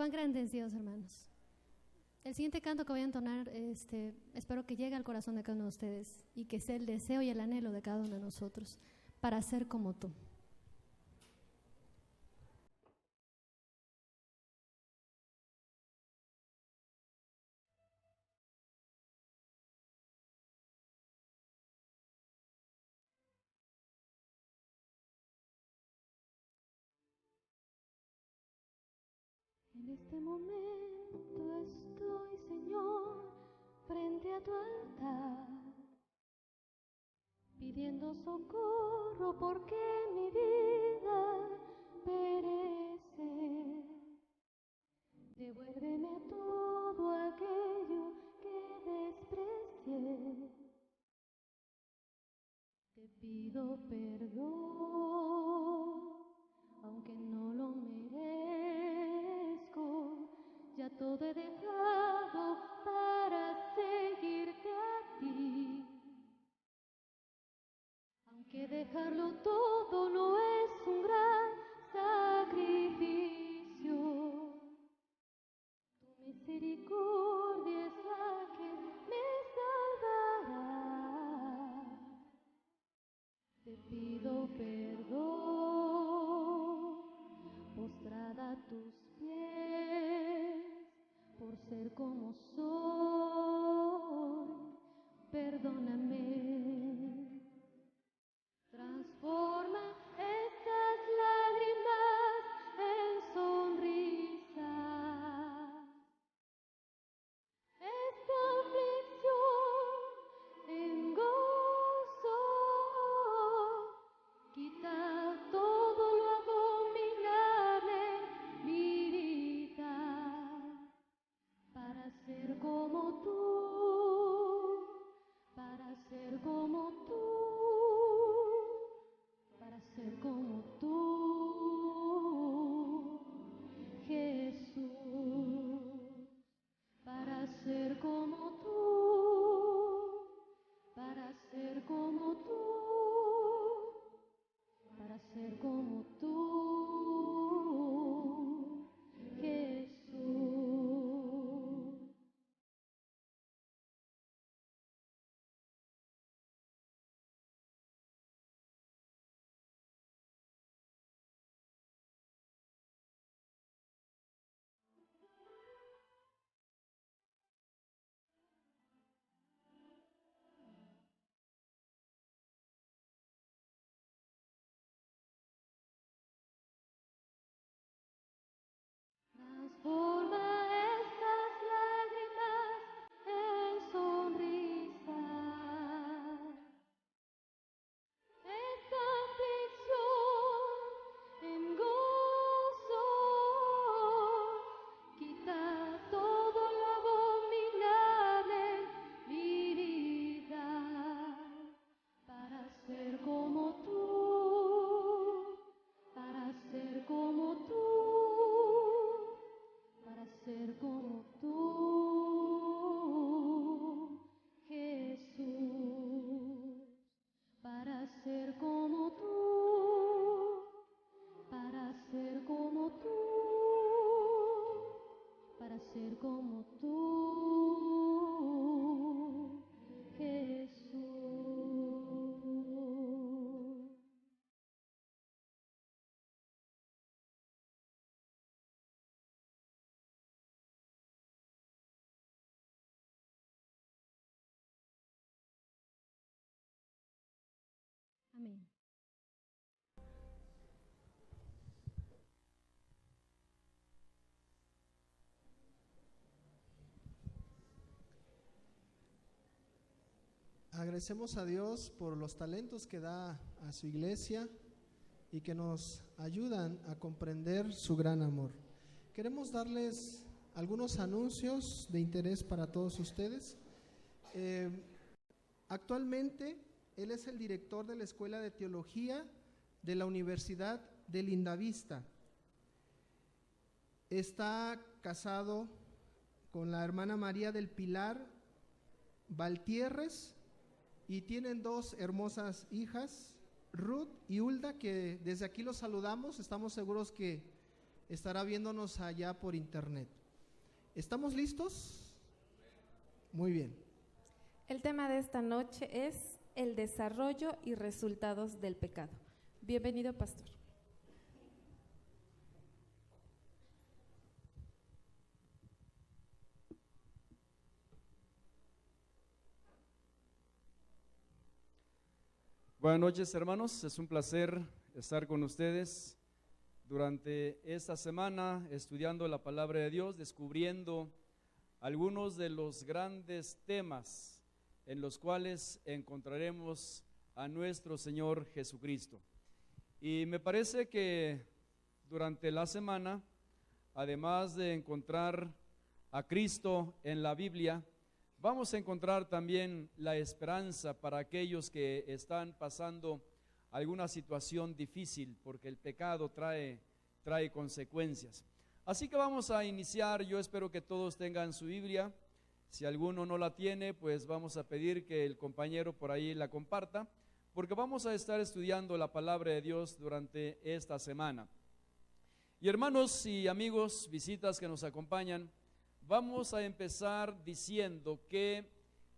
Cuán grande es Dios, hermanos. El siguiente canto que voy a entonar, espero que llegue al corazón de cada uno de ustedes y que sea el deseo y el anhelo de cada uno de nosotros para ser como tú. En este momento estoy, Señor, frente a tu altar, pidiendo socorro porque mi vida perece. Devuélveme todo aquello que desprecié. Te pido perdón, aunque no lo merezco. Ya todo he dejado para seguirte a ti. Aunque dejarlo todo no es un gran sacrificio. Amén. Agradecemos a Dios por los talentos que da a su iglesia y que nos ayudan a comprender su gran amor. Queremos darles algunos anuncios de interés para todos ustedes. Actualmente, él es el director de la Escuela de Teología de la Universidad de Lindavista. Está casado con la hermana María del Pilar Valtierres y tienen dos hermosas hijas, Ruth y Hulda, que desde aquí los saludamos. Estamos seguros que estará viéndonos allá por internet. ¿Estamos listos? Muy bien. El tema de esta noche es el desarrollo y resultados del pecado. Bienvenido, pastor. Buenas noches, hermanos, es un placer estar con ustedes durante esta semana estudiando la palabra de Dios, descubriendo algunos de los grandes temas en los cuales encontraremos a nuestro Señor Jesucristo. Y me parece que durante la semana, además de encontrar a Cristo en la Biblia, vamos a encontrar también la esperanza para aquellos que están pasando alguna situación difícil, porque el pecado trae consecuencias. Así que vamos a iniciar. Yo espero que todos tengan su Biblia. Si alguno no la tiene, pues vamos a pedir que el compañero por ahí la comparta, porque vamos a estar estudiando la palabra de Dios durante esta semana. Y hermanos y amigos, visitas que nos acompañan, vamos a empezar diciendo que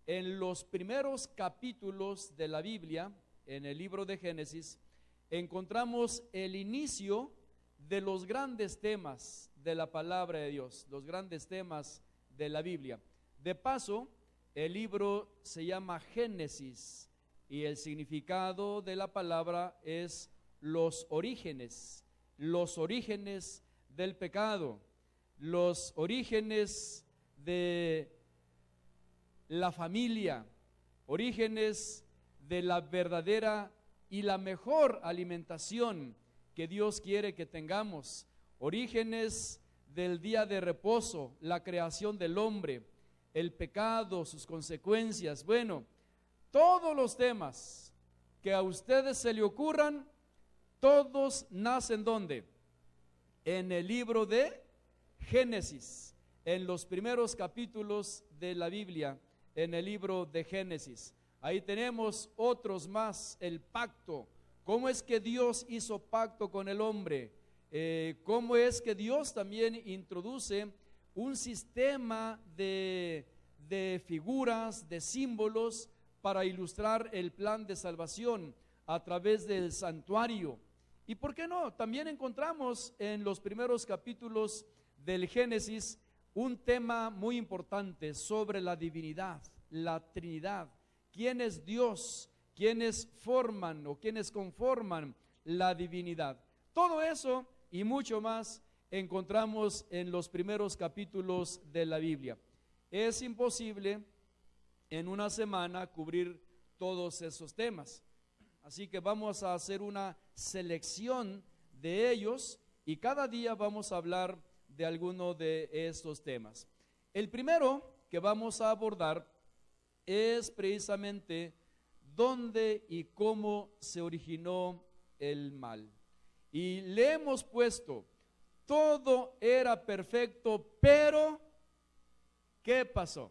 en los primeros capítulos de la Biblia, en el libro de Génesis, encontramos el inicio de los grandes temas de la palabra de Dios, los grandes temas de la Biblia. De paso, el libro se llama Génesis y el significado de la palabra es los orígenes del pecado, los orígenes de la familia, orígenes de la verdadera y la mejor alimentación que Dios quiere que tengamos, orígenes del día de reposo, la creación del hombre, el pecado, sus consecuencias. Bueno, todos los temas que a ustedes se le ocurran, todos nacen ¿dónde? En el libro de Génesis, en los primeros capítulos de la Biblia, en el libro de Génesis. Ahí tenemos otros más, el pacto. ¿Cómo es que Dios hizo pacto con el hombre? ¿Cómo es que Dios también introduce un sistema de figuras, de símbolos para ilustrar el plan de salvación a través del santuario? ¿Y por qué no? También encontramos en los primeros capítulos del Génesis un tema muy importante sobre la divinidad, la Trinidad. ¿Quién es Dios? ¿Quiénes forman o quiénes conforman la divinidad? Todo eso y mucho más encontramos en los primeros capítulos de la Biblia. Es imposible en una semana cubrir todos esos temas, así que vamos a hacer una selección de ellos y cada día vamos a hablar de alguno de estos temas. El primero que vamos a abordar es precisamente dónde y cómo se originó el mal. Y le hemos puesto, todo era perfecto, pero ¿qué pasó?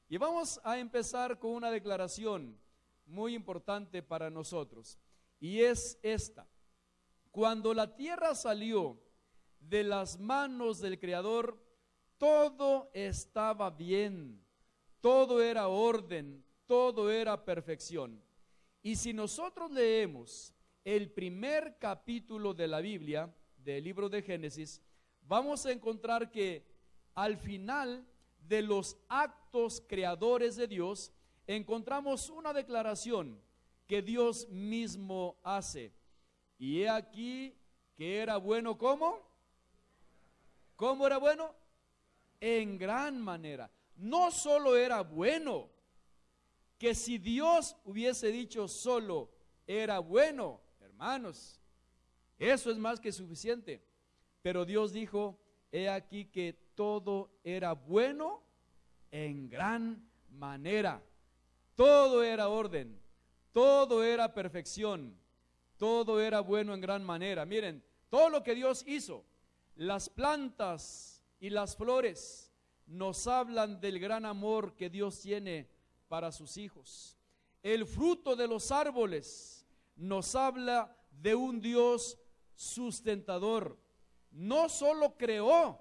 Y vamos a empezar con una declaración muy importante para nosotros, y es esta: cuando la tierra salió de las manos del Creador, todo estaba bien, todo era orden, todo era perfección. Y si nosotros leemos el primer capítulo de la Biblia, del libro de Génesis, vamos a encontrar que al final de los actos creadores de Dios, encontramos una declaración que Dios mismo hace. Y he aquí que era bueno, ¿cómo? ¿Cómo era bueno? En gran manera. No solo era bueno, que si Dios hubiese dicho solo era bueno, hermanos, eso es más que suficiente. Pero Dios dijo, he aquí que todo era bueno en gran manera. Todo era orden, todo era perfección, todo era bueno en gran manera. Miren, todo lo que Dios hizo, las plantas y las flores, nos hablan del gran amor que Dios tiene para sus hijos. El fruto de los árboles nos habla de un Dios sustentador. No solo creó,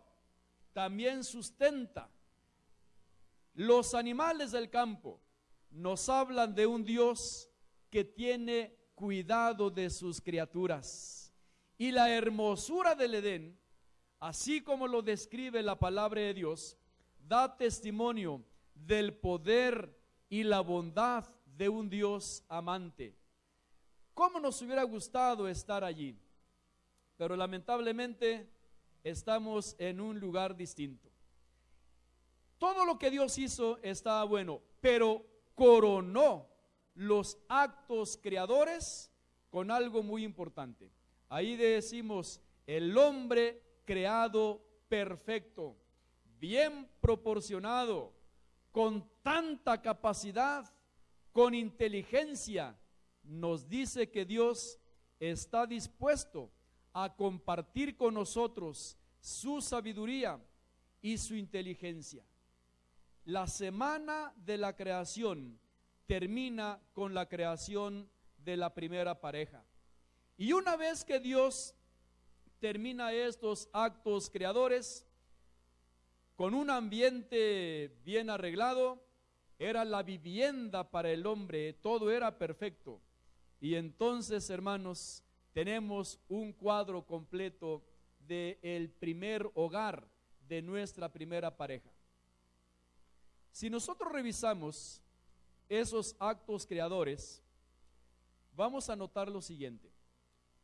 también sustenta. Los animales del campo nos hablan de un Dios que tiene cuidado de sus criaturas. Y la hermosura del Edén, así como lo describe la palabra de Dios, da testimonio del poder y la bondad de un Dios amante. ¿Cómo nos hubiera gustado estar allí? Pero lamentablemente estamos en un lugar distinto. Todo lo que Dios hizo estaba bueno, pero coronó los actos creadores con algo muy importante. Ahí decimos, el hombre creado perfecto, bien proporcionado, con tanta capacidad, con inteligencia. Nos dice que Dios está dispuesto a compartir con nosotros su sabiduría y su inteligencia. La semana de la creación termina con la creación de la primera pareja. Y una vez que Dios termina estos actos creadores, con un ambiente bien arreglado, era la vivienda para el hombre, todo era perfecto. Y entonces, hermanos, tenemos un cuadro completo del primer hogar de nuestra primera pareja. Si nosotros revisamos esos actos creadores, vamos a notar lo siguiente.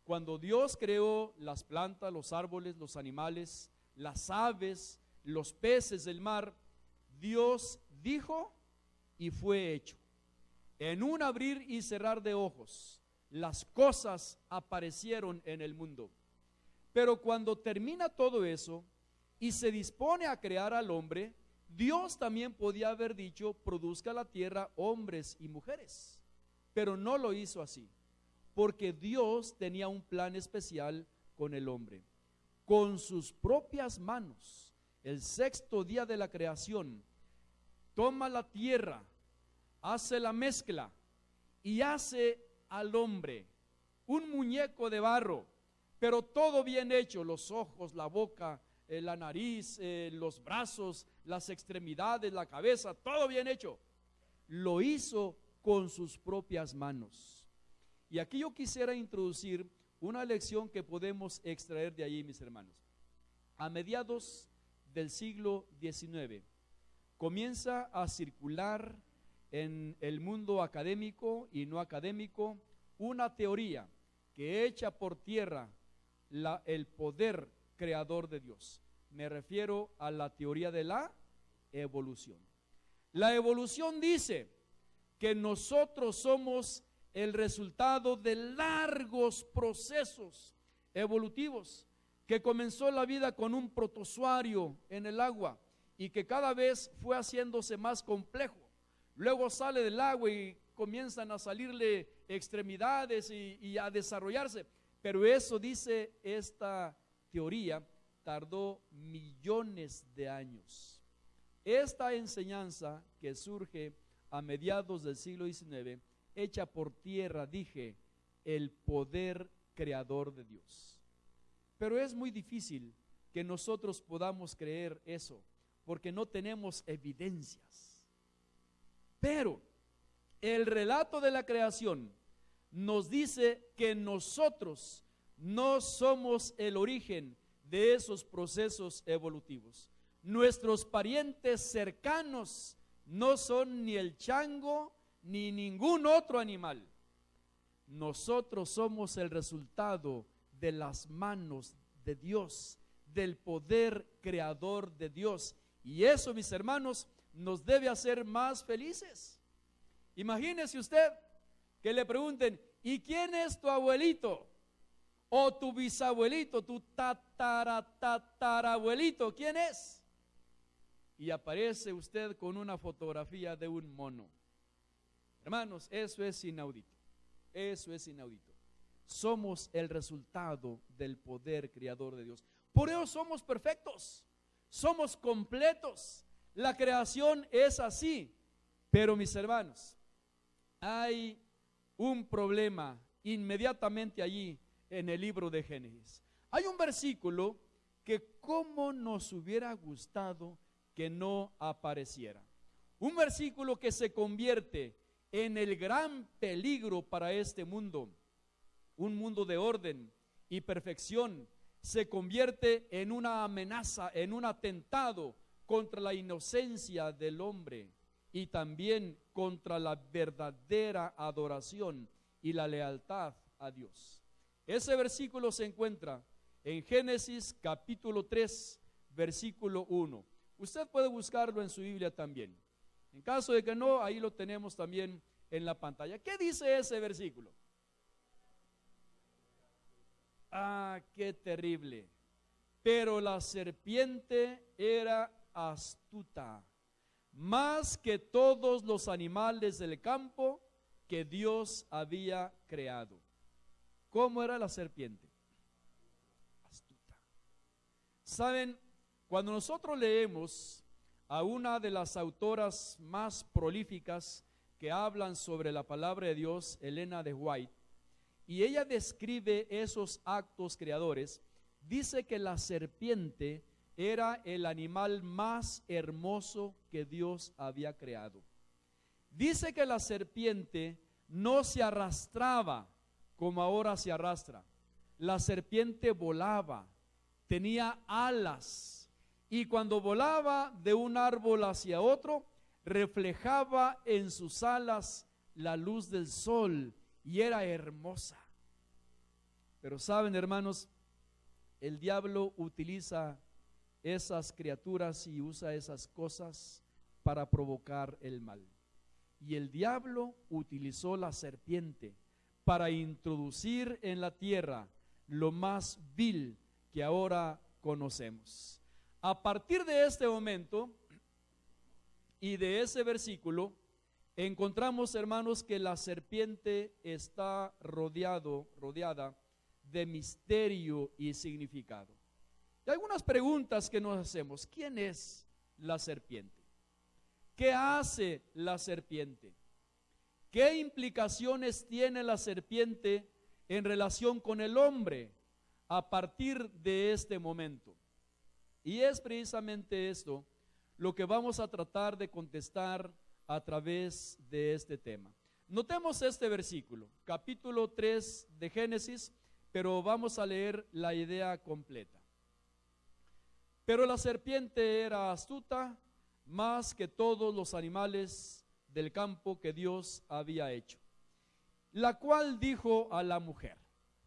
Cuando Dios creó las plantas, los árboles, los animales, las aves, los peces del mar, Dios dijo y fue hecho. En un abrir y cerrar de ojos, las cosas aparecieron en el mundo. Pero cuando termina todo eso y se dispone a crear al hombre, Dios también podía haber dicho, produzca la tierra hombres y mujeres, pero no lo hizo así, porque Dios tenía un plan especial con el hombre. Con sus propias manos, el sexto día de la creación, toma la tierra, hace la mezcla y hace al hombre un muñeco de barro, pero todo bien hecho, los ojos, la boca, la nariz, los brazos, las extremidades, la cabeza, todo bien hecho. Lo hizo con sus propias manos. Y aquí yo quisiera introducir una lección que podemos extraer de allí, mis hermanos. A mediados del siglo XIX comienza a circular en el mundo académico y no académico una teoría que echa por tierra el poder creador de Dios. Me refiero a la teoría de la evolución. La evolución dice que nosotros somos el resultado de largos procesos evolutivos, que comenzó la vida con un protozoario en el agua y que cada vez fue haciéndose más complejo. Luego sale del agua y comienzan a salirle extremidades y a desarrollarse. Pero eso, dice esta teoría, tardó millones de años. Esta enseñanza que surge a mediados del siglo XIX, echa por tierra, dije, el poder creador de Dios. Pero es muy difícil que nosotros podamos creer eso, porque no tenemos evidencias. Pero el relato de la creación nos dice que nosotros no somos el origen de esos procesos evolutivos. Nuestros parientes cercanos no son ni el chango ni ningún otro animal. nosotros somos el resultado de las manos de Dios, del poder creador de Dios. Y eso, mis hermanos, nos debe hacer más felices. Imagínese usted que le pregunten, ¿y quién es tu abuelito? O tu bisabuelito, tu tatarabuelito, ¿quién es? Y aparece usted con una fotografía de un mono. Hermanos, eso es inaudito. Eso es inaudito. Somos el resultado del poder creador de Dios. Por eso somos perfectos, somos completos. La creación es así. Pero mis hermanos, hay un problema inmediatamente allí en el libro de Génesis. Hay un versículo que cómo nos hubiera gustado que no apareciera. Un versículo que se convierte en el gran peligro para este mundo. Un mundo de orden y perfección se convierte en una amenaza, en un atentado contra la inocencia del hombre y también contra la verdadera adoración y la lealtad a Dios. Ese versículo se encuentra en Génesis capítulo 3, versículo 1. Usted puede buscarlo en su Biblia también. En caso de que no, ahí lo tenemos también en la pantalla. ¿Qué dice ese versículo? Ah, qué terrible. Pero la serpiente era astuta, más que todos los animales del campo que Dios había creado. ¿Cómo era la serpiente? Astuta. ¿Saben? Cuando nosotros leemos a una de las autoras más prolíficas que hablan sobre la palabra de Dios, Elena de White, y ella describe esos actos creadores, dice que la serpiente era el animal más hermoso que Dios había creado. Dice que la serpiente no se arrastraba como ahora se arrastra. La serpiente volaba, tenía alas, y cuando volaba de un árbol hacia otro, reflejaba en sus alas la luz del sol y era hermosa. Pero saben, hermanos, el diablo utiliza esas criaturas y usa esas cosas para provocar el mal. Y el diablo utilizó la serpiente para introducir en la tierra lo más vil que ahora conocemos. A partir de este momento y de ese versículo, encontramos, hermanos, que la serpiente está rodeada de misterio y significado. Y algunas preguntas que nos hacemos: ¿quién es la serpiente? ¿Qué hace la serpiente? ¿Qué implicaciones tiene la serpiente en relación con el hombre a partir de este momento? Y es precisamente esto lo que vamos a tratar de contestar a través de este tema. Notemos este versículo, capítulo 3 de Génesis, pero vamos a leer la idea completa. Pero la serpiente era astuta más que todos los animales del campo que Dios había hecho, la cual dijo a la mujer.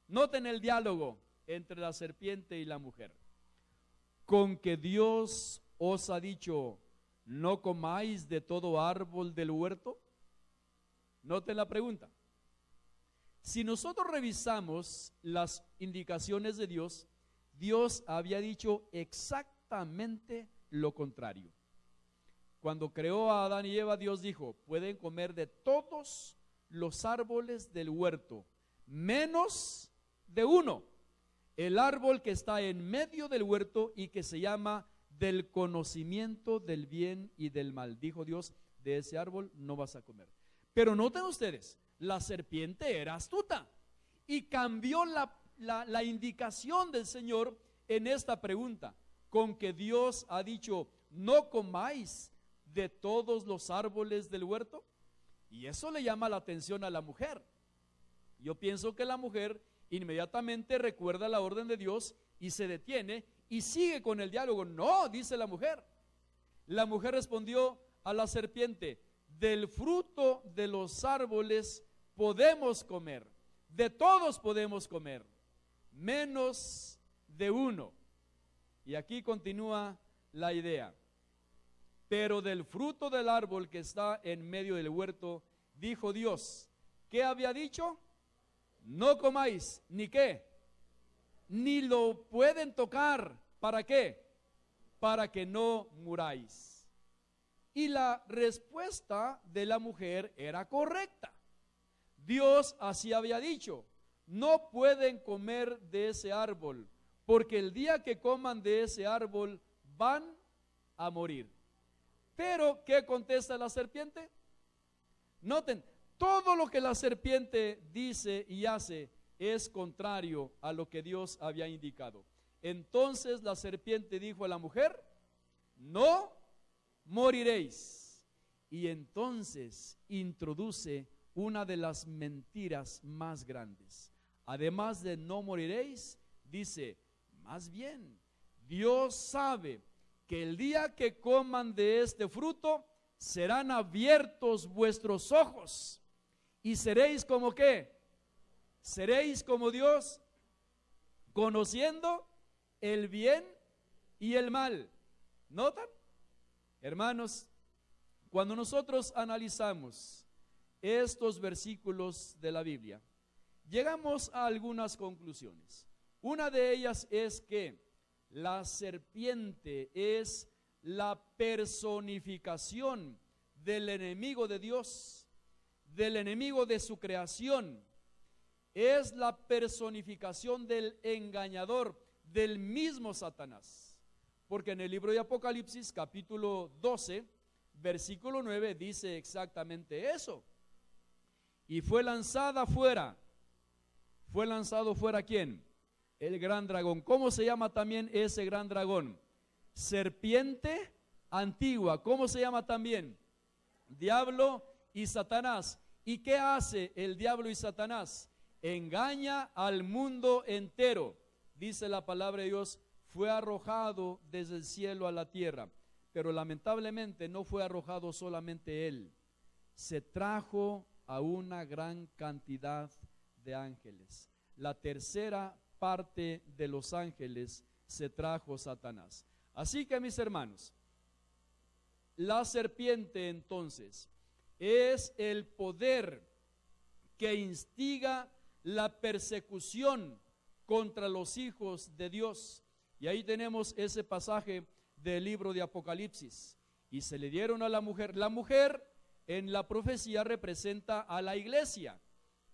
Noten el diálogo entre la serpiente y la mujer. ¿Con que Dios os ha dicho, no comáis de todo árbol del huerto? Noten la pregunta. Si nosotros revisamos las indicaciones de Dios, Dios había dicho exactamente lo contrario. Cuando creó a Adán y Eva, Dios dijo, pueden comer de todos los árboles del huerto, menos de uno, el árbol que está en medio del huerto y que se llama del conocimiento del bien y del mal. Dijo Dios, de ese árbol no vas a comer. Pero noten ustedes, la serpiente era astuta y cambió la indicación del Señor en esta pregunta, con que Dios ha dicho, no comáis de todos los árboles del huerto. Y eso le llama la atención a la mujer. Yo pienso que la mujer inmediatamente recuerda la orden de Dios y se detiene y sigue con el diálogo. No, dice la mujer. La mujer respondió a la serpiente, del fruto de los árboles podemos comer, de todos podemos comer, menos de uno. Y aquí continúa la idea. Pero del fruto del árbol que está en medio del huerto, dijo Dios, ¿qué había dicho? No comáis, ¿ni qué? Ni lo pueden tocar. ¿Para qué? Para que no muráis. Y la respuesta de la mujer era correcta. Dios así había dicho, no pueden comer de ese árbol, porque el día que coman de ese árbol van a morir. Pero, ¿qué contesta la serpiente? Noten, todo lo que la serpiente dice y hace es contrario a lo que Dios había indicado. Entonces la serpiente dijo a la mujer, no moriréis. Y entonces introduce una de las mentiras más grandes. Además de no moriréis, dice, más bien, Dios sabe que el día que coman de este fruto, serán abiertos vuestros ojos y seréis como ¿qué? Seréis como Dios, conociendo el bien y el mal. ¿Notan? Hermanos, cuando nosotros analizamos estos versículos de la Biblia, llegamos a algunas conclusiones. Una de ellas es que la serpiente es la personificación del enemigo de Dios, del enemigo de su creación. Es la personificación del engañador, del mismo Satanás. Porque en el libro de Apocalipsis, capítulo 12, versículo 9, dice exactamente eso. Y fue lanzada fuera. ¿Fue lanzado fuera quién? El gran dragón. ¿Cómo se llama también ese gran dragón? Serpiente antigua. ¿Cómo se llama también? Diablo y Satanás. ¿Y qué hace el diablo y Satanás? Engaña al mundo entero. Dice la palabra de Dios, fue arrojado desde el cielo a la tierra. Pero lamentablemente no fue arrojado solamente él. Se trajo a una gran cantidad de ángeles. La tercera parte de los ángeles se trajo Satanás. Así que, mis hermanos, la serpiente entonces es el poder que instiga la persecución contra los hijos de Dios. Y ahí tenemos ese pasaje del libro de Apocalipsis. Y se le dieron a la mujer. La mujer en la profecía representa a la iglesia.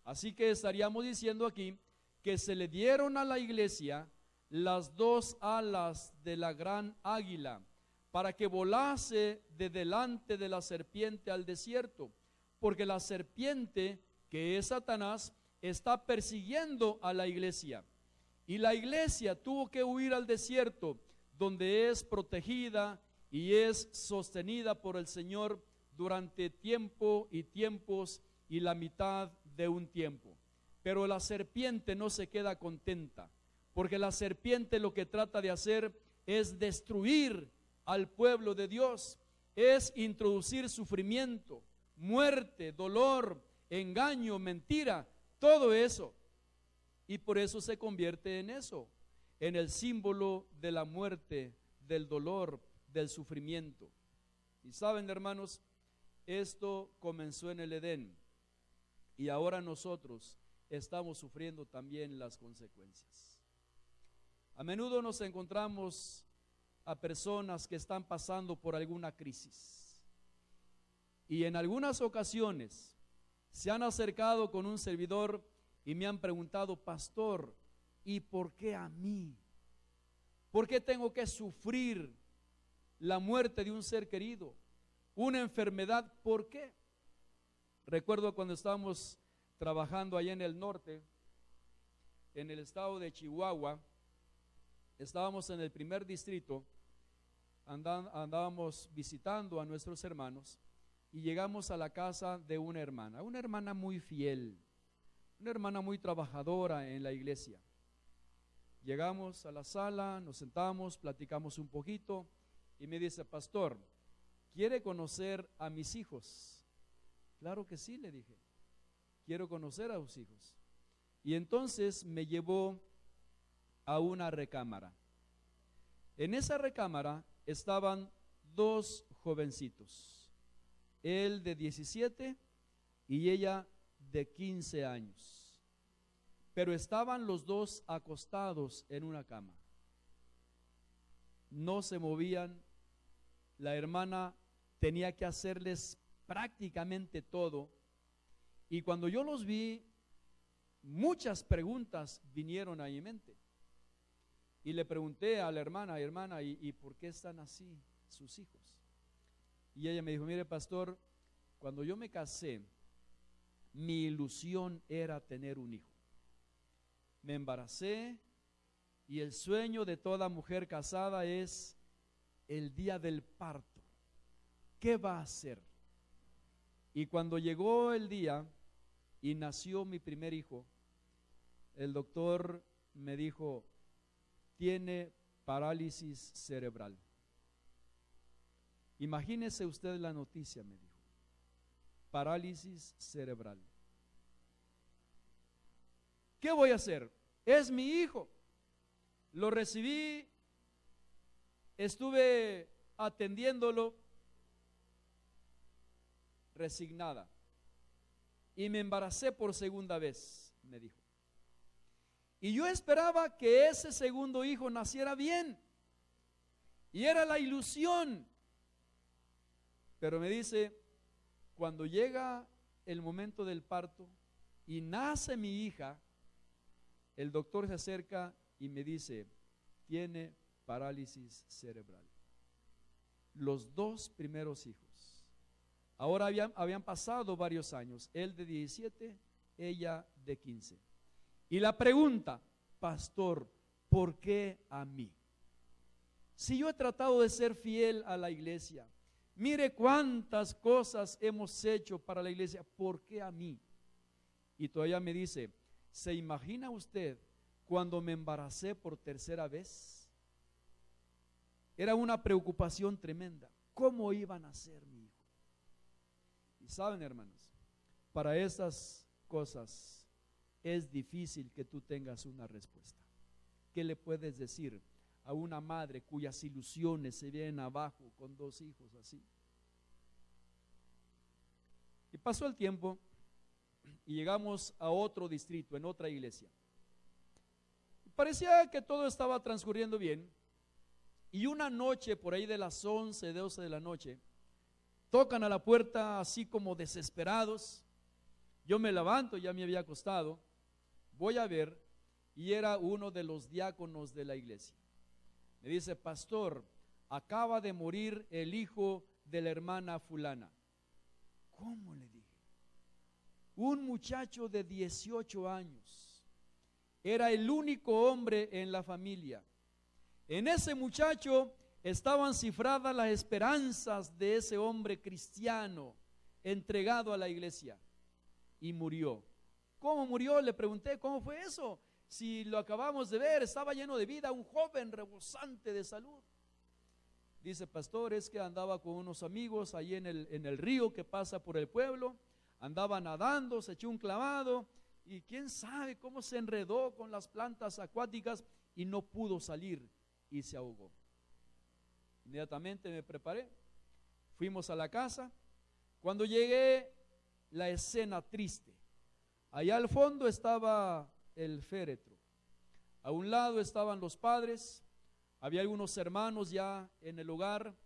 Así que estaríamos diciendo aquí que se le dieron a la iglesia las dos alas de la gran águila para que volase de delante de la serpiente al desierto, porque la serpiente, que es Satanás, está persiguiendo a la iglesia, y la iglesia tuvo que huir al desierto, donde es protegida y es sostenida por el Señor durante tiempo y tiempos y la mitad de un tiempo. Pero la serpiente no se queda contenta, porque la serpiente lo que trata de hacer es destruir al pueblo de Dios, es introducir sufrimiento, muerte, dolor, engaño, mentira, todo eso. Y por eso se convierte en eso, en el símbolo de la muerte, del dolor, del sufrimiento. Y saben, hermanos, esto comenzó en el Edén y ahora nosotros estamos sufriendo también las consecuencias. A menudo nos encontramos a personas que están pasando por alguna crisis y en algunas ocasiones se han acercado con un servidor y me han preguntado: pastor, ¿y por qué a mí? ¿Por qué tengo que sufrir la muerte de un ser querido? Una enfermedad, ¿por qué? Recuerdo cuando estábamos trabajando allá en el norte, en el estado de Chihuahua, estábamos en el primer distrito, andábamos visitando a nuestros hermanos y llegamos a la casa de una hermana muy fiel, una hermana muy trabajadora en la iglesia. Llegamos a la sala, nos sentamos, platicamos un poquito y me dice: pastor, ¿quiere conocer a mis hijos? Claro que sí, le dije, quiero conocer a sus hijos. Y entonces me llevó a una recámara. En esa recámara estaban dos jovencitos, él de 17 y ella de 15 años, pero estaban los dos acostados en una cama, no se movían. La hermana tenía que hacerles prácticamente todo, y cuando yo los vi, muchas preguntas vinieron a mi mente. Y le pregunté a la hermana, ¿y por qué están así sus hijos? Y ella me dijo, mire pastor, cuando yo me casé, mi ilusión era tener un hijo. Me embaracé y el sueño de toda mujer casada es el día del parto. ¿Qué va a hacer? Y cuando llegó el día y nació mi primer hijo, el doctor me dijo, tiene parálisis cerebral. Imagínese usted la noticia, me dijo, parálisis cerebral. ¿Qué voy a hacer? Es mi hijo. Lo recibí, estuve atendiéndolo, resignada, y me embaracé por segunda vez, me dijo. Y yo esperaba que ese segundo hijo naciera bien, y era la ilusión. Pero me dice, cuando llega el momento del parto y nace mi hija, el doctor se acerca y me dice, tiene parálisis cerebral. Los dos primeros hijos. Ahora habían pasado varios años, él de 17, ella de 15. Y la pregunta, pastor, ¿por qué a mí? Si yo he tratado de ser fiel a la iglesia, mire cuántas cosas hemos hecho para la iglesia, ¿por qué a mí? Y todavía me dice, ¿se imagina usted cuando me embaracé por tercera vez? Era una preocupación tremenda. ¿Cómo iban a ser mi hijo? Y saben, hermanos, para esas cosas es difícil que tú tengas una respuesta. ¿Qué le puedes decir a una madre cuyas ilusiones se vienen abajo con dos hijos así? Y pasó el tiempo y llegamos a otro distrito, en otra iglesia. Parecía que todo estaba transcurriendo bien, y una noche, por ahí de las 11, 12 de la noche, tocan a la puerta así como desesperados. Yo me levanto, ya me había acostado, voy a ver, y era uno de los diáconos de la iglesia. Me dice, pastor, acaba de morir el hijo de la hermana fulana. ¿Cómo? Le dije. Un muchacho de 18 años, era el único hombre en la familia. En ese muchacho estaban cifradas las esperanzas de ese hombre cristiano entregado a la iglesia, y murió. ¿Cómo murió? Le pregunté, ¿cómo fue eso? Si lo acabamos de ver, estaba lleno de vida, un joven rebosante de salud. Dice, pastor, es que andaba con unos amigos ahí en el río que pasa por el pueblo, andaba nadando, se echó un clavado y quién sabe cómo se enredó con las plantas acuáticas y no pudo salir y se ahogó. Inmediatamente me preparé, fuimos a la casa. Cuando llegué, la escena triste. Allá al fondo estaba el féretro, a un lado estaban los padres, había algunos hermanos ya en el hogar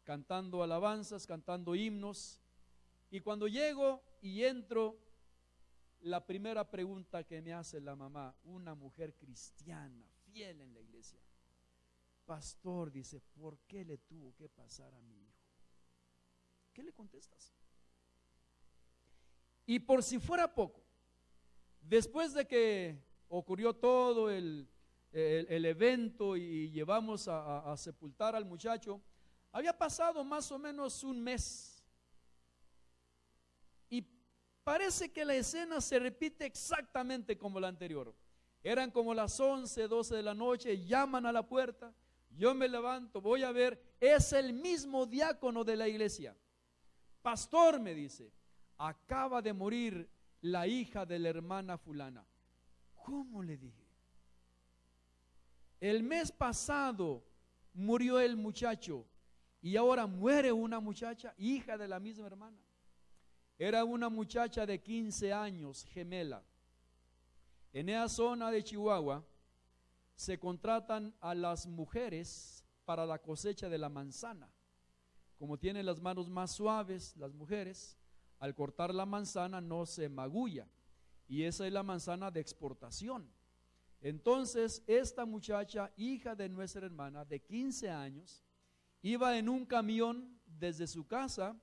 cantando alabanzas, cantando himnos. Y cuando llego y entro, la primera pregunta que me hace la mamá, una mujer cristiana, fiel en la iglesia, pastor, dice, ¿por qué le tuvo que pasar a mi hijo? ¿Qué le contestas? Y por si fuera poco, después de que ocurrió todo el evento y llevamos a sepultar al muchacho, había pasado más o menos un mes. Y parece que la escena se repite exactamente como la anterior. Eran como las 11, 12 de la noche, llaman a la puerta, yo me levanto, voy a ver, es el mismo diácono de la iglesia. Pastor, me dice, acaba de morir la hija de la hermana fulana. ¿Cómo? Le dije. El mes pasado murió el muchacho y ahora muere una muchacha, hija de la misma hermana. Era una muchacha de 15 años, gemela. En esa zona de Chihuahua se contratan a las mujeres para la cosecha de la manzana. Como tienen las manos más suaves las mujeres, al cortar la manzana no se magulla, y esa es la manzana de exportación. Entonces esta muchacha, hija de nuestra hermana de 15 años, iba en un camión desde su casa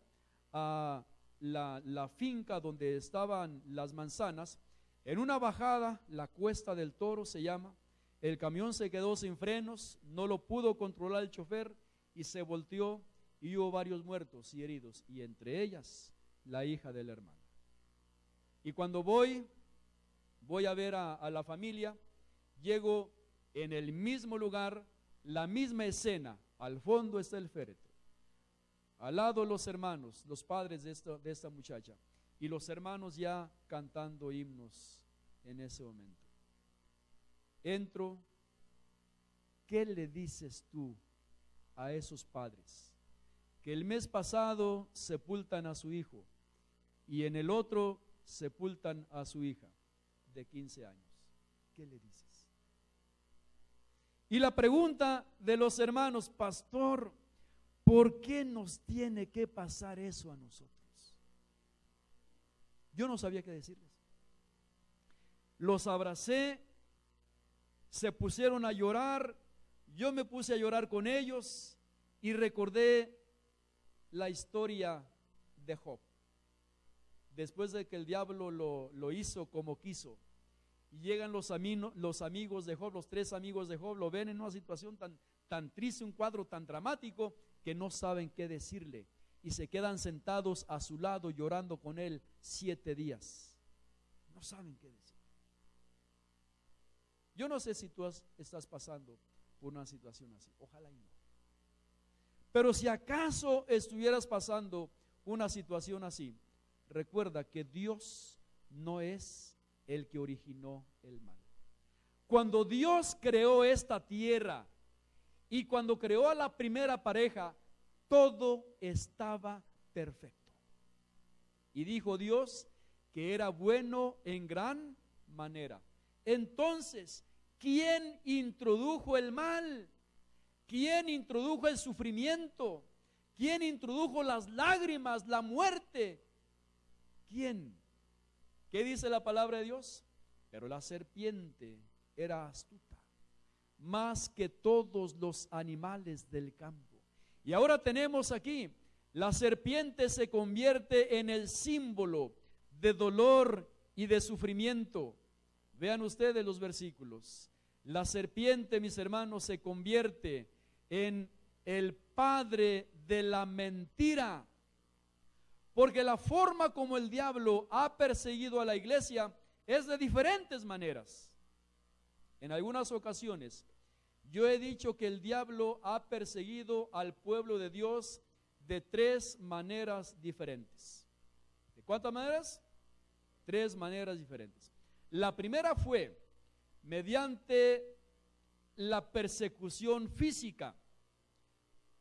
a la finca donde estaban las manzanas. En una bajada, la Cuesta del Toro se llama, el camión se quedó sin frenos, no lo pudo controlar el chofer y se volteó y hubo varios muertos y heridos, y entre ellas la hija de la hermana. Y cuando voy a ver a la familia, llego en el mismo lugar, la misma escena. Al fondo está el féretro, al lado los hermanos, los padres de esta muchacha, y los hermanos ya cantando himnos en ese momento. Entro. ¿Qué le dices tú a esos padres que el mes pasado sepultan a su hijo y en el otro sepultan a su hija de 15 años? ¿Qué le dices? Y la pregunta de los hermanos: pastor, ¿por qué nos tiene que pasar eso a nosotros? Yo no sabía qué decirles. Los abracé, se pusieron a llorar, yo me puse a llorar con ellos y recordé la historia de Job. Después de que el diablo lo hizo como quiso, y llegan los amigos de Job, los 3 amigos de Job, lo ven en una situación tan triste, un cuadro tan dramático, que no saben qué decirle, y se quedan sentados a su lado llorando con él 7 días. No saben qué decir. Yo no sé si tú estás pasando por una situación así, ojalá y no. Pero si acaso estuvieras pasando una situación así, recuerda que Dios no es el que originó el mal. Cuando Dios creó esta tierra y cuando creó a la primera pareja, todo estaba perfecto. Y dijo Dios que era bueno en gran manera. Entonces, ¿quién introdujo el mal? ¿Quién introdujo el sufrimiento? ¿Quién introdujo las lágrimas, la muerte? ¿Quién? ¿Qué dice la palabra de Dios? Pero la serpiente era astuta, más que todos los animales del campo. Y ahora tenemos aquí, la serpiente se convierte en el símbolo de dolor y de sufrimiento. Vean ustedes los versículos. La serpiente, mis hermanos, se convierte en el padre de la mentira. Porque la forma como el diablo ha perseguido a la iglesia es de diferentes maneras. En algunas ocasiones yo he dicho que el diablo ha perseguido al pueblo de Dios de 3 maneras diferentes. ¿De cuántas maneras? 3 maneras diferentes. La primera fue mediante la persecución física,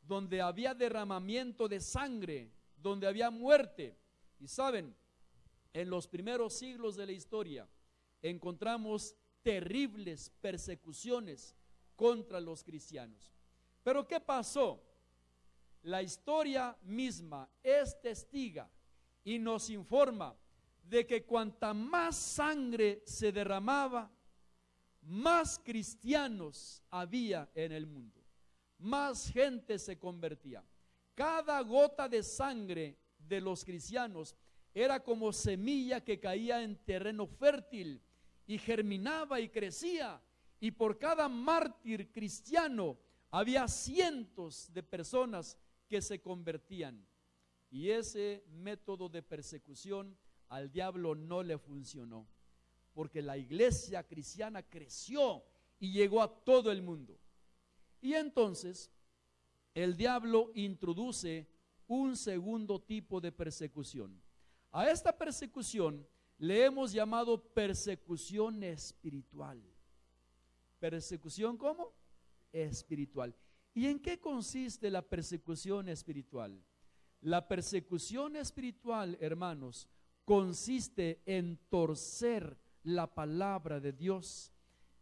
donde había derramamiento de sangre, donde había muerte. Y saben, en los primeros siglos de la historia encontramos terribles persecuciones contra los cristianos. Pero ¿qué pasó? La historia misma es testiga y nos informa de que cuanta más sangre se derramaba, más cristianos había en el mundo, más gente se convertía. Cada gota de sangre de los cristianos era como semilla que caía en terreno fértil y germinaba y crecía, y por cada mártir cristiano había cientos de personas que se convertían. Y ese método de persecución al diablo no le funcionó, porque la iglesia cristiana creció y llegó a todo el mundo. Y entonces el diablo introduce un segundo tipo de persecución. A esta persecución le hemos llamado persecución espiritual. ¿Persecución cómo? Espiritual. ¿Y en qué consiste la persecución espiritual? La persecución espiritual, hermanos, consiste en torcer la palabra de Dios,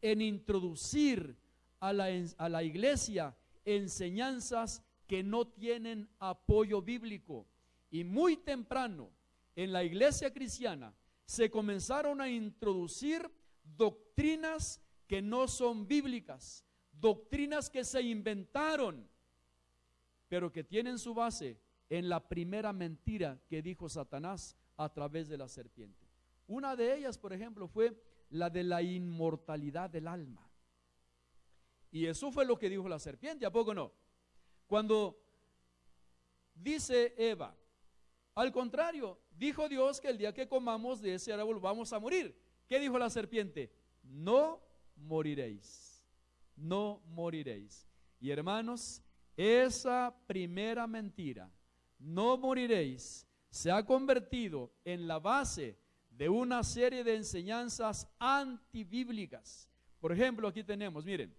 en introducir a la iglesia enseñanzas que no tienen apoyo bíblico. Y muy temprano en la iglesia cristiana se comenzaron a introducir doctrinas que no son bíblicas, doctrinas que se inventaron, pero que tienen su base en la primera mentira que dijo Satanás a través de la serpiente. Una de ellas, por ejemplo, fue la de la inmortalidad del alma. Y eso fue lo que dijo la serpiente, ¿a poco no? Cuando dice Eva, al contrario, dijo Dios que el día que comamos de ese árbol vamos a morir. ¿Qué dijo la serpiente? No moriréis, no moriréis. Y hermanos, esa primera mentira, no moriréis, se ha convertido en la base de una serie de enseñanzas antibíblicas. Por ejemplo, aquí tenemos, miren,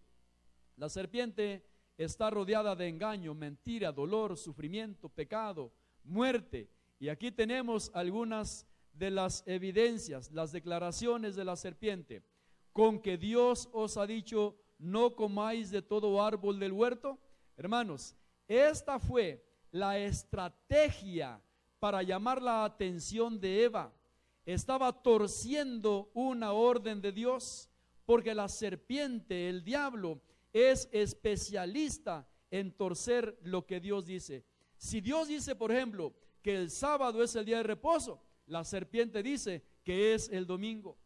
la serpiente está rodeada de engaño, mentira, dolor, sufrimiento, pecado, muerte. Y aquí tenemos algunas de las evidencias, las declaraciones de la serpiente. Con que Dios os ha dicho, no comáis de todo árbol del huerto. Hermanos, esta fue la estrategia para llamar la atención de Eva. Estaba torciendo una orden de Dios, porque la serpiente, el diablo, es especialista en torcer lo que Dios dice. Si Dios dice, por ejemplo, que el sábado es el día de reposo, la serpiente dice que es el domingo.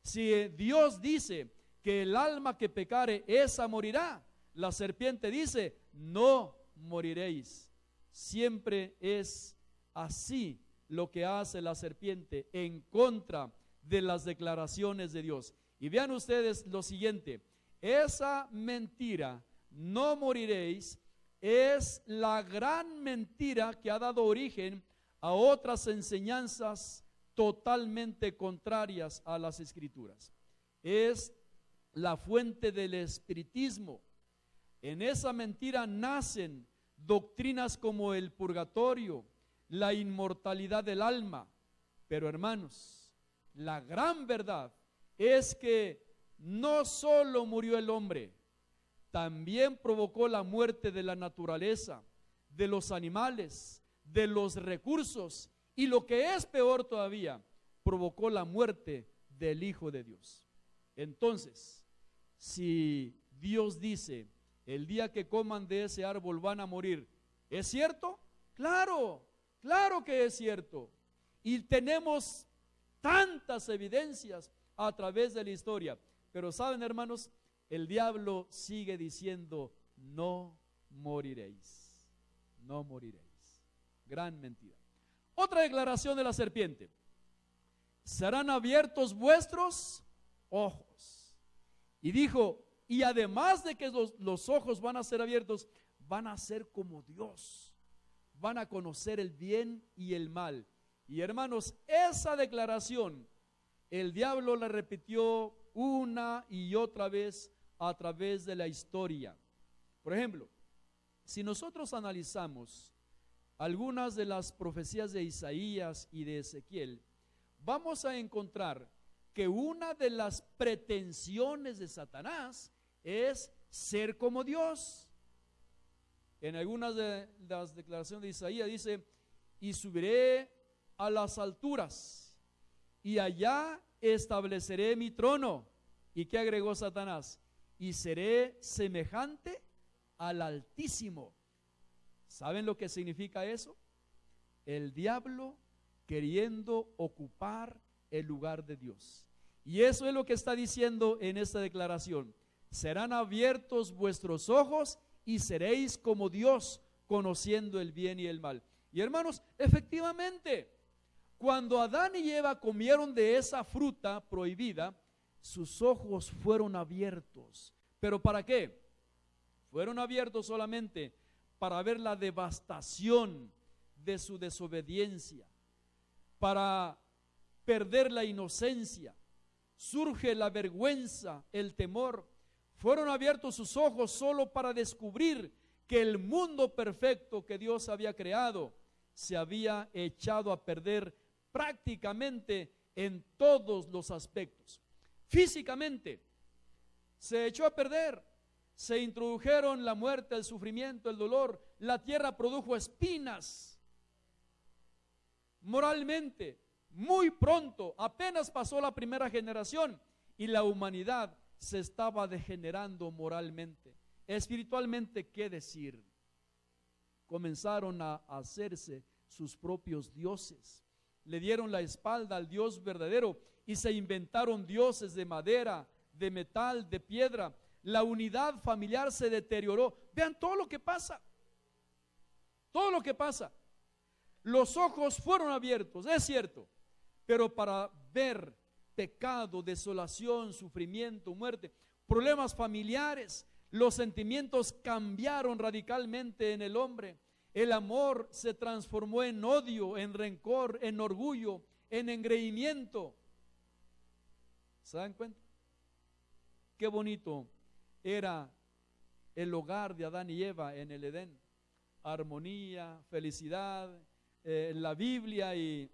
Si Dios dice que el alma que pecare, esa morirá, la serpiente dice, no moriréis. Siempre es así lo que hace la serpiente en contra de las declaraciones de Dios. Y vean ustedes lo siguiente, esa mentira, no moriréis, es la gran mentira que ha dado origen a otras enseñanzas totalmente contrarias a las Escrituras. Es la fuente del espiritismo. En esa mentira nacen doctrinas como el purgatorio, la inmortalidad del alma. Pero hermanos, la gran verdad es que no solo murió el hombre, también provocó la muerte de la naturaleza, de los animales, de los recursos, y lo que es peor todavía, provocó la muerte del Hijo de Dios. Entonces, si Dios dice, el día que coman de ese árbol van a morir, ¿es cierto? Claro, claro que es cierto. Y tenemos tantas evidencias a través de la historia. Pero saben, hermanos, el diablo sigue diciendo, no moriréis, no moriréis. Gran mentira. Otra declaración de la serpiente: serán abiertos vuestros ojos. Y dijo, y además de que los ojos van a ser abiertos, van a ser como Dios, van a conocer el bien y el mal. Y hermanos, esa declaración el diablo la repitió una y otra vez a través de la historia. Por ejemplo, si nosotros analizamos algunas de las profecías de Isaías y de Ezequiel, vamos a encontrar que una de las pretensiones de Satanás es ser como Dios. En algunas de las declaraciones de Isaías dice, y subiré a las alturas, y allá estableceré mi trono. ¿Y qué agregó Satanás? Y seré semejante al Altísimo. ¿Saben lo que significa eso? El diablo queriendo ocupar el lugar de Dios. Y eso es lo que está diciendo en esta declaración. Serán abiertos vuestros ojos y seréis como Dios, conociendo el bien y el mal. Y hermanos, efectivamente, cuando Adán y Eva comieron de esa fruta prohibida, sus ojos fueron abiertos. ¿Pero para qué? Fueron abiertos solamente para ver la devastación de su desobediencia, para perder la inocencia, surge la vergüenza, el temor. Fueron abiertos sus ojos solo para descubrir que el mundo perfecto que Dios había creado se había echado a perder prácticamente en todos los aspectos. Físicamente se echó a perder, se introdujeron la muerte, el sufrimiento, el dolor, la tierra produjo espinas. Moralmente, muy pronto, apenas pasó la primera generación y la humanidad se estaba degenerando moralmente. Espiritualmente, ¿qué decir? Comenzaron a hacerse sus propios dioses. Le dieron la espalda al Dios verdadero y se inventaron dioses de madera, de metal, de piedra. La unidad familiar se deterioró. Vean todo lo que pasa. Todo lo que pasa. Los ojos fueron abiertos, es cierto, pero para ver pecado, desolación, sufrimiento, muerte, problemas familiares, los sentimientos cambiaron radicalmente en el hombre. El amor se transformó en odio, en rencor, en orgullo, en engreimiento. ¿Se dan cuenta? Qué bonito era el hogar de Adán y Eva en el Edén. Armonía, felicidad. La Biblia y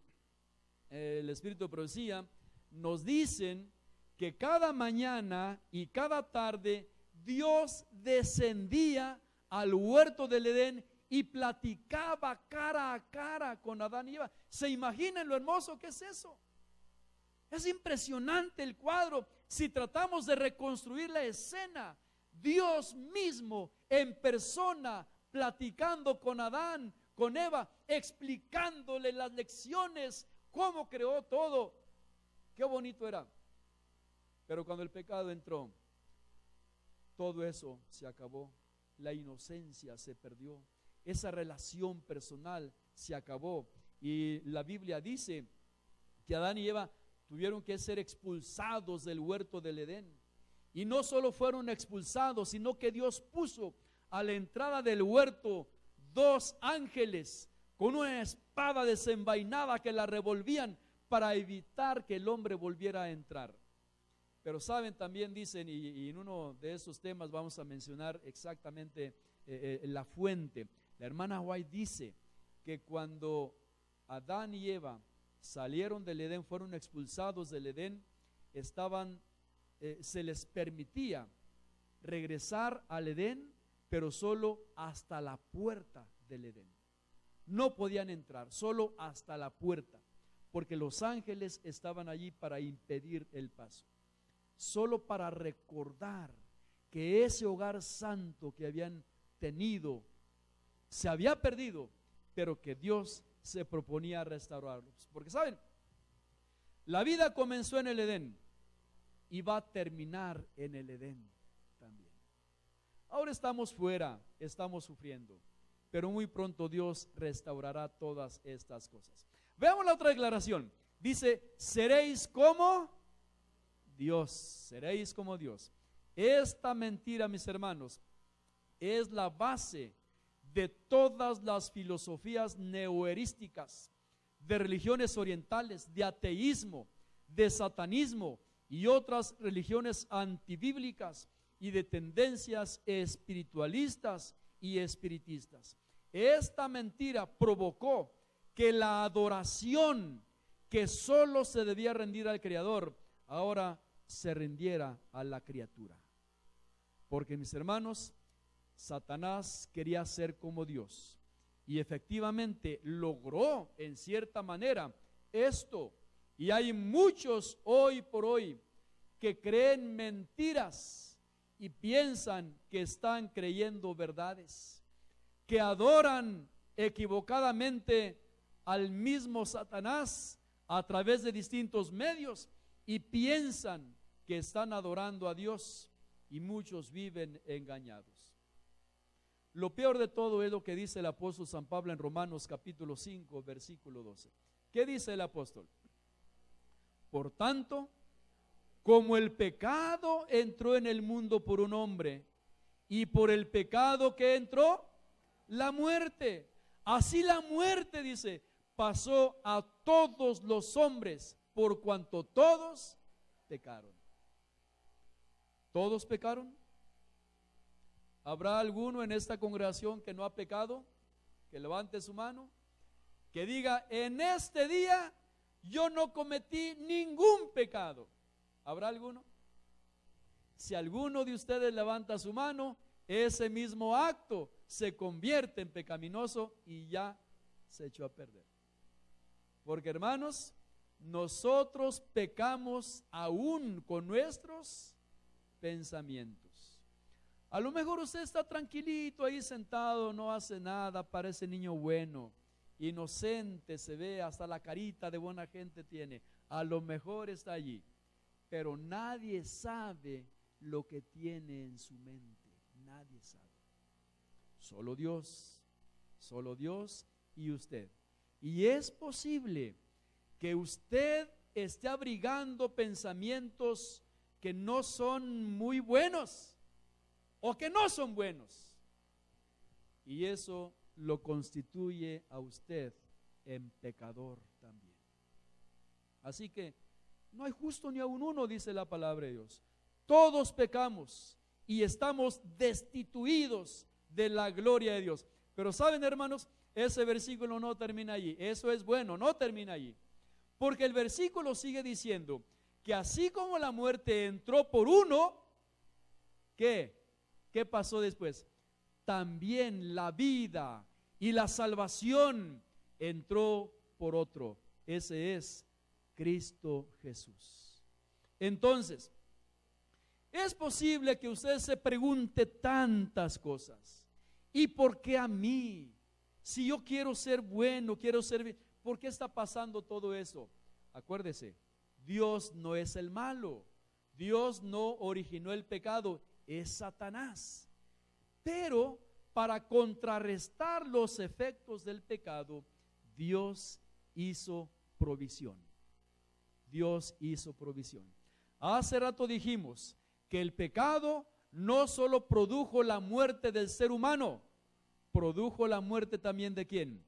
el Espíritu de Profecía nos dicen que cada mañana y cada tarde Dios descendía al huerto del Edén y platicaba cara a cara con Adán y Eva. ¿Se imaginan lo hermoso que es eso? Es impresionante el cuadro. Si tratamos de reconstruir la escena, Dios mismo en persona platicando con Adán, con Eva, explicándole las lecciones, cómo creó todo. Qué bonito era. Pero cuando el pecado entró, todo eso se acabó. La inocencia se perdió. Esa relación personal se acabó. Y la Biblia dice que Adán y Eva tuvieron que ser expulsados del huerto del Edén. Y no solo fueron expulsados, sino que Dios puso a la entrada del huerto 2 ángeles con una espada desenvainada que la revolvían para evitar que el hombre volviera a entrar. Pero saben, también dicen, y en uno de esos temas vamos a mencionar exactamente la fuente. La hermana White dice que cuando Adán y Eva salieron del Edén, fueron expulsados del Edén, se les permitía regresar al Edén, pero solo hasta la puerta del Edén. No podían entrar, solo hasta la puerta, porque los ángeles estaban allí para impedir el paso. Solo para recordar que ese hogar santo que habían tenido se había perdido, pero que Dios se proponía restaurarlos. Porque saben, la vida comenzó en el Edén y va a terminar en el Edén también. Ahora estamos fuera, estamos sufriendo, pero muy pronto Dios restaurará todas estas cosas. Veamos la otra declaración. Dice, seréis como Dios, seréis como Dios. Esta mentira, mis hermanos, es la base de todas las filosofías neoerísticas, de religiones orientales, de ateísmo, de satanismo y otras religiones antibíblicas y de tendencias espiritualistas y espiritistas. Esta mentira provocó que la adoración que solo se debía rendir al Creador, ahora se rindiera a la criatura. Porque, mis hermanos, Satanás quería ser como Dios y efectivamente logró en cierta manera esto. Y hay muchos hoy por hoy que creen mentiras y piensan que están creyendo verdades, que adoran equivocadamente al mismo Satanás a través de distintos medios y piensan que están adorando a Dios, y muchos viven engañados. Lo peor de todo es lo que dice el apóstol San Pablo en Romanos capítulo 5, versículo 12. ¿Qué dice el apóstol? Por tanto, como el pecado entró en el mundo por un hombre, y por el pecado que entró, la muerte. Así la muerte, dice, pasó a todos los hombres, por cuanto todos pecaron. ¿Todos pecaron? ¿Habrá alguno en esta congregación que no ha pecado? Que levante su mano, que diga: en este día yo no cometí ningún pecado. ¿Habrá alguno? Si alguno de ustedes levanta su mano, ese mismo acto se convierte en pecaminoso y ya se echó a perder. Porque, hermanos, nosotros pecamos aún con nuestros pensamientos. A lo mejor usted está tranquilito ahí sentado, no hace nada, parece niño bueno, inocente se ve, hasta la carita de buena gente tiene. A lo mejor está allí, pero nadie sabe lo que tiene en su mente. Nadie sabe. Solo Dios y usted. Y es posible que usted esté abrigando pensamientos que no son muy buenos o que no son buenos, y eso lo constituye a usted en pecador también. Así que no hay justo ni aun uno, dice la palabra de Dios. Todos pecamos y estamos destituidos de la gloria de Dios. Pero saben, hermanos, ese versículo no termina allí. Eso es bueno, no termina allí, porque el versículo sigue diciendo que así como la muerte entró por uno, ¿qué pasó después? También la vida y la salvación entró por otro. Ese es Cristo Jesús. Entonces, es posible que usted se pregunte tantas cosas. ¿Y por qué a mí? Si yo quiero ser bueno, quiero ser bien, ¿por qué está pasando todo eso? Acuérdese, Dios no es el malo. Dios no originó el pecado, es Satanás. Pero para contrarrestar los efectos del pecado, Dios hizo provisión. Dios hizo provisión. Hace rato dijimos que el pecado no solo produjo la muerte del ser humano, produjo la muerte también ¿de quién?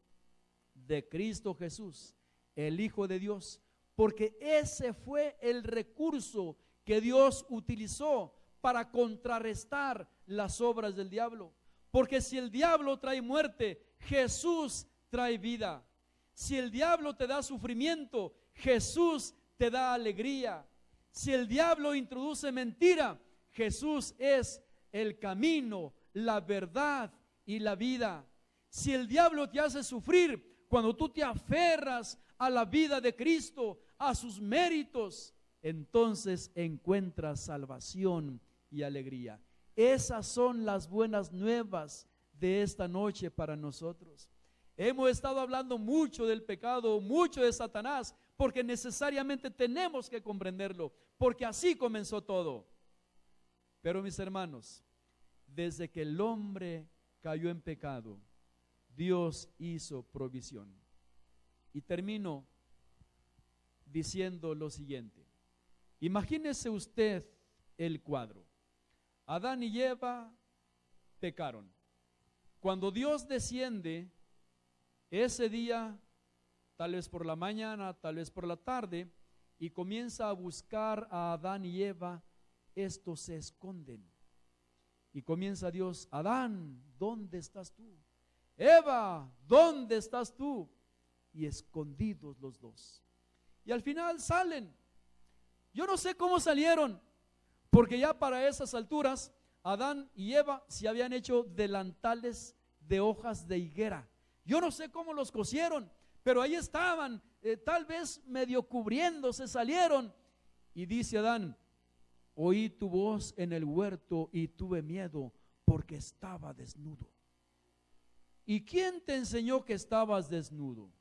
De Cristo Jesús, el Hijo de Dios, porque ese fue el recurso que Dios utilizó para contrarrestar las obras del diablo. Porque si el diablo trae muerte, Jesús trae vida. Si el diablo te da sufrimiento, Jesús te da alegría. Si el diablo introduce mentira, Jesús es el camino, la verdad y la vida. Si el diablo te hace sufrir, cuando tú te aferras a la vida de Cristo, a sus méritos, entonces encuentras salvación y alegría. Esas son las buenas nuevas de esta noche para nosotros. Hemos estado hablando mucho del pecado, mucho de Satanás, porque necesariamente tenemos que comprenderlo, porque así comenzó todo. Pero mis hermanos, desde que el hombre cayó en pecado, Dios hizo provisión. Y termino diciendo lo siguiente. Imagínese usted el cuadro. Adán y Eva pecaron. Cuando Dios desciende ese día, tal vez por la mañana, tal vez por la tarde, y comienza a buscar a Adán y Eva, estos se esconden. Y comienza Dios: Adán, ¿dónde estás tú? Eva, ¿dónde estás tú? Y escondidos los dos. Y al final salen. Yo no sé cómo salieron, porque ya para esas alturas Adán y Eva se habían hecho delantales de hojas de higuera. Yo no sé cómo los cosieron, pero ahí estaban, tal vez medio cubriéndose, salieron. Y dice Adán: oí tu voz en el huerto y tuve miedo porque estaba desnudo. ¿Y quién te enseñó que estabas desnudo?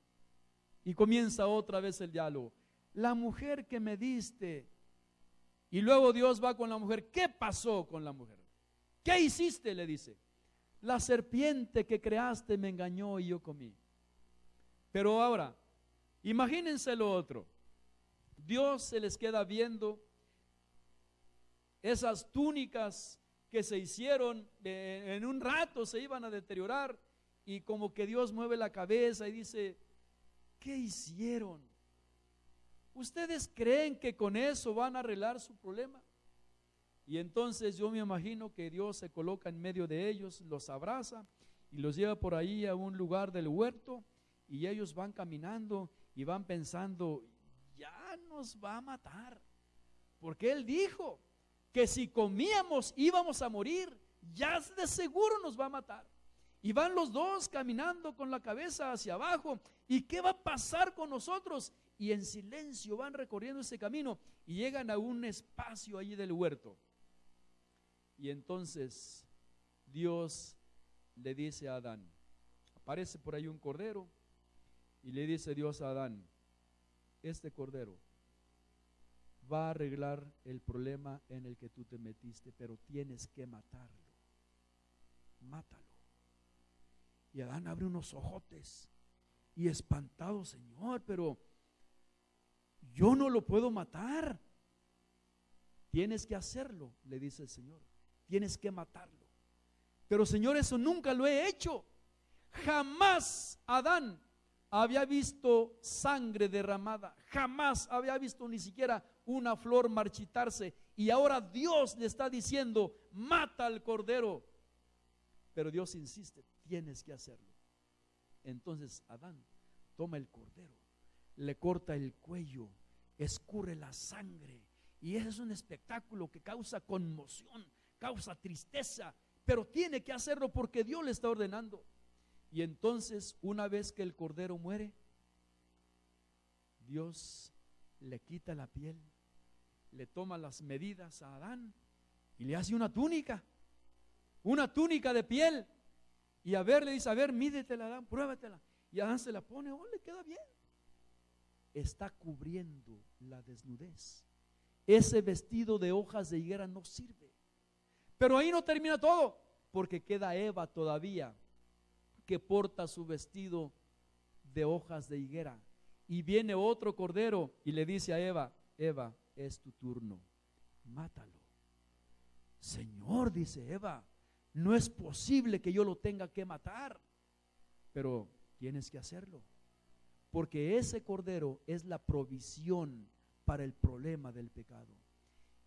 Y comienza otra vez el diálogo: la mujer que me diste. Y luego Dios va con la mujer. ¿Qué pasó con la mujer? ¿Qué hiciste? Le dice: la serpiente que creaste me engañó y yo comí. Pero ahora, imagínense lo otro. Dios se les queda viendo esas túnicas que se hicieron, en un rato se iban a deteriorar, y como que Dios mueve la cabeza y dice: ¿qué hicieron? ¿Ustedes creen que con eso van a arreglar su problema? Y entonces yo me imagino que Dios se coloca en medio de ellos, los abraza y los lleva por ahí a un lugar del huerto, y ellos van caminando y van pensando, ya nos va a matar, porque Él dijo que si comíamos íbamos a morir, ya de seguro nos va a matar. Y van los dos caminando con la cabeza hacia abajo, ¿y qué va a pasar con nosotros? Y en silencio van recorriendo ese camino y llegan a un espacio allí del huerto. Y entonces Dios le dice a Adán, aparece por ahí un cordero, y le dice Dios a Adán, este cordero va a arreglar el problema en el que tú te metiste, pero tienes que matarlo. Mátalo. Y Adán abre unos ojotes y espantado, Señor, pero yo no lo puedo matar. Tienes que hacerlo, le dice el Señor. Tienes que matarlo. Pero Señor, eso nunca lo he hecho. Jamás Adán había visto sangre derramada, jamás había visto ni siquiera una flor marchitarse, y ahora Dios le está diciendo, mata al cordero. Pero Dios insiste, tienes que hacerlo. Entonces Adán toma el cordero, le corta el cuello, escurre la sangre, y ese es un espectáculo que causa conmoción, causa tristeza, pero tiene que hacerlo porque Dios le está ordenando. Y entonces, una vez que el cordero muere, Dios le quita la piel, le toma las medidas a Adán y le hace una túnica de piel. Y a ver, le dice, a ver, mídetela, Adán, pruébatela. Y Adán se la pone, oh, le queda bien. Está cubriendo la desnudez. Ese vestido de hojas de higuera no sirve. Pero ahí no termina todo, porque queda Eva todavía, que porta su vestido de hojas de higuera. Y viene otro cordero y le dice a Eva, Eva, es tu turno, mátalo. Señor, dice Eva, no es posible que yo lo tenga que matar, pero tienes que hacerlo, porque ese cordero es la provisión para el problema del pecado.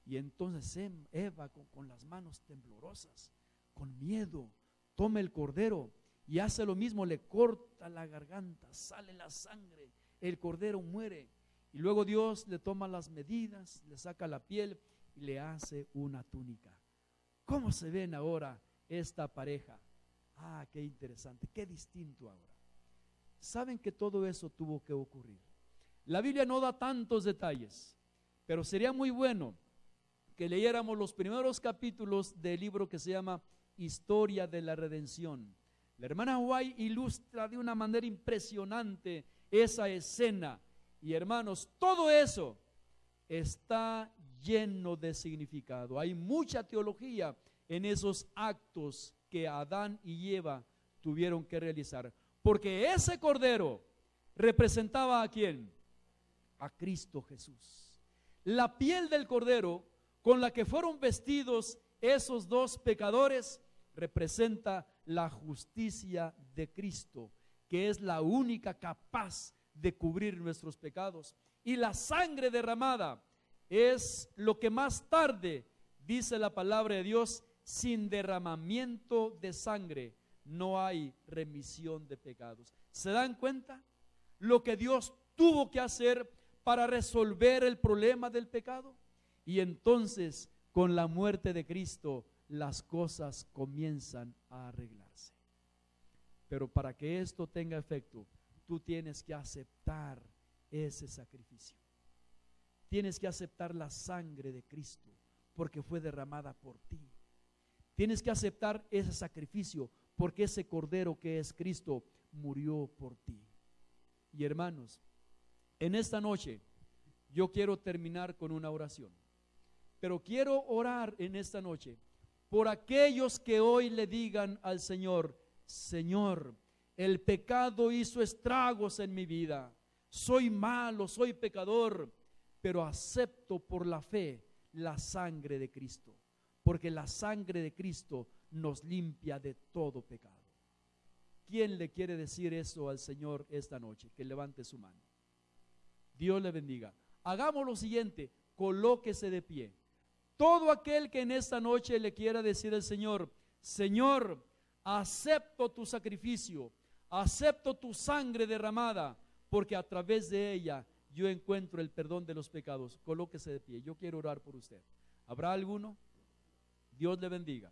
Y entonces Eva con las manos temblorosas, con miedo, toma el cordero y hace lo mismo, le corta la garganta, sale la sangre, el cordero muere. Y luego Dios le toma las medidas, le saca la piel y le hace una túnica. ¿Cómo se ven ahora esta pareja? Ah, qué interesante, qué distinto ahora. Saben que todo eso tuvo que ocurrir. La Biblia no da tantos detalles, pero sería muy bueno que leyéramos los primeros capítulos del libro que se llama Historia de la Redención. La hermana White ilustra de una manera impresionante esa escena. Y hermanos, todo eso está lleno de significado. Hay mucha teología en esos actos que Adán y Eva tuvieron que realizar. Porque ese cordero representaba ¿a quién? A Cristo Jesús. La piel del cordero con la que fueron vestidos esos dos pecadores representa la justicia de Cristo, que es la única capaz de cubrir nuestros pecados. Y la sangre derramada es lo que más tarde dice la palabra de Dios: sin derramamiento de sangre no hay remisión de pecados. ¿Se dan cuenta lo que Dios tuvo que hacer para resolver el problema del pecado? Y entonces, con la muerte de Cristo, las cosas comienzan a arreglarse. Pero para que esto tenga efecto, tú tienes que aceptar ese sacrificio. Tienes que aceptar la sangre de Cristo, porque fue derramada por ti. Tienes que aceptar ese sacrificio, porque ese cordero que es Cristo murió por ti. Y hermanos, en esta noche yo quiero terminar con una oración. Pero quiero orar en esta noche por aquellos que hoy le digan al Señor: Señor, el pecado hizo estragos en mi vida, soy malo, soy pecador, pero acepto por la fe la sangre de Cristo, porque la sangre de Cristo nos limpia de todo pecado. ¿Quién le quiere decir eso al Señor esta noche? Que levante su mano. Dios le bendiga. hagamos lo siguiente, colóquese de pie. Todo aquel que en esta noche le quiera decir al Señor, Señor, acepto tu sacrificio, acepto tu sangre derramada, porque a través de ella yo encuentro el perdón de los pecados. Colóquese de pie, yo quiero orar por usted. ¿Habrá alguno? Dios le bendiga.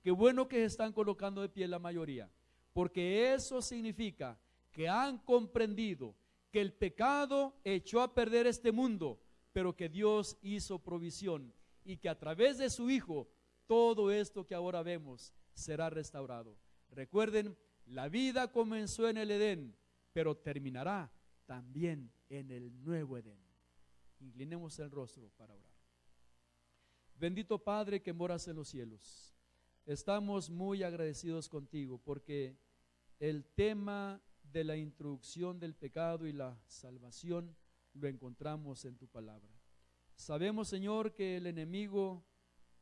Qué bueno que se están colocando de pie la mayoría, porque eso significa que han comprendido que el pecado echó a perder este mundo, pero que Dios hizo provisión y que a través de su Hijo todo esto que ahora vemos será restaurado. Recuerden, la vida comenzó en el Edén, pero terminará también en el nuevo Edén. Inclinemos el rostro para orar. Bendito Padre que moras en los cielos, estamos muy agradecidos contigo porque el tema de la introducción del pecado y la salvación lo encontramos en tu palabra. Sabemos, Señor, que el enemigo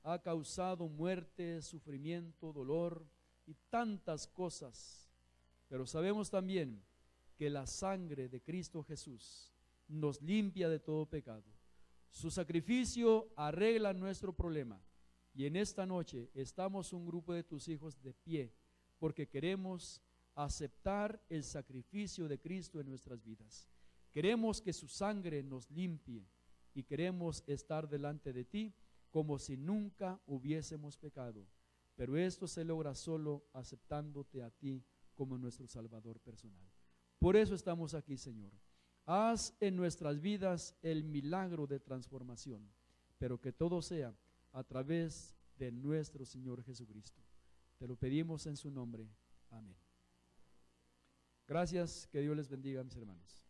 ha causado muerte, sufrimiento, dolor y tantas cosas, pero sabemos también que la sangre de Cristo Jesús nos limpia de todo pecado. Su sacrificio arregla nuestro problema y en esta noche estamos un grupo de tus hijos de pie porque queremos aceptar el sacrificio de Cristo en nuestras vidas. Queremos que su sangre nos limpie y queremos estar delante de ti como si nunca hubiésemos pecado. Pero esto se logra solo aceptándote a ti como nuestro Salvador personal. Por eso estamos aquí, Señor. Haz en nuestras vidas el milagro de transformación, pero que todo sea a través de nuestro Señor Jesucristo. Te lo pedimos en su nombre. Amén. Gracias, que Dios les bendiga, mis hermanos.